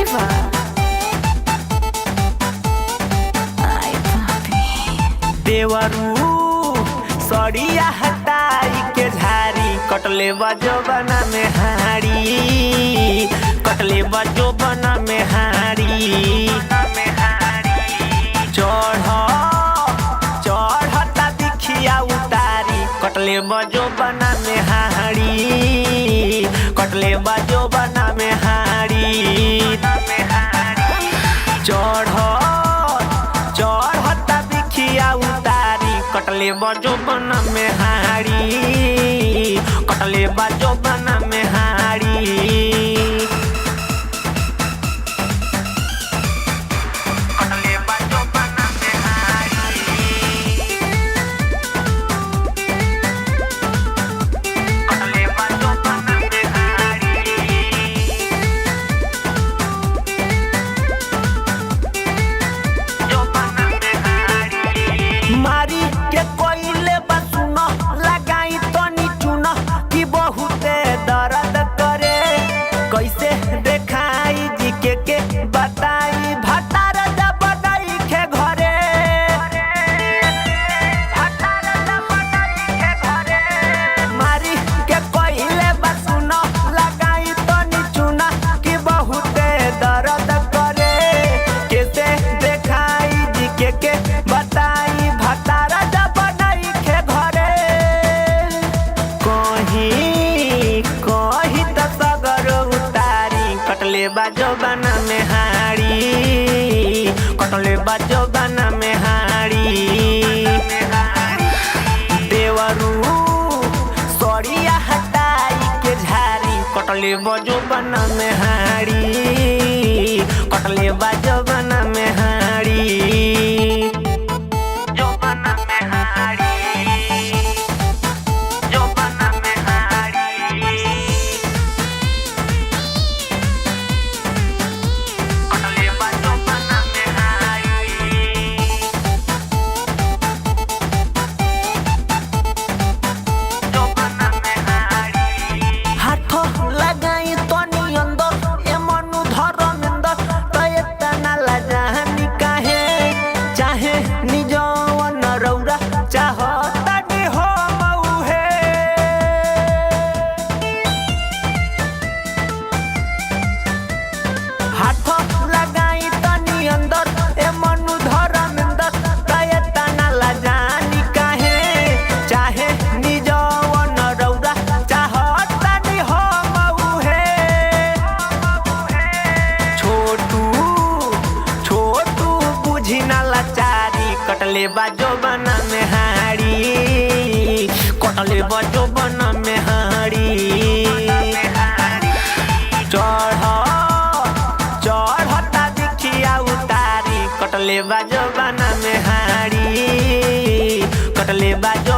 Diva. Ay, papi. देवरू सड़िया हटाई के झाड़ी कटले बजो बना में हाड़ी कटले बजो बना में हाड़ी चढ़ता दिखिया उतारी कटले बजो बना में हाड़ी कटले बजो बना में हाड़ी चढ़ता दिखिया उतारी कटले बजो बना में हाड़ी कटले बजो बना में हाड़ी मारी के कोइले बसुन लगाई तनी चुन कि बहुते दर्द करे कैसे देखाई जी के बताई भतार जब बनाई के घरे मारी के कोइले बसुन लगाई तनी चुन कि बहुते दर्द करे कैसे देखाई जी के बताई कटले बाजो बना में हाड़ी कटले बाजो बना में हाड़ी देवरू सड़िया हटाई के झाड़ी कटले बाजो बना में हाड़ी कटले बाजो बना में हाड़ी कटले बाजो बना में हाड़ी कटले बाजो बना में हाड़ी चढ़ता दिखिया उतारी कटले बाजो बना में हाड़ी कटले बाजो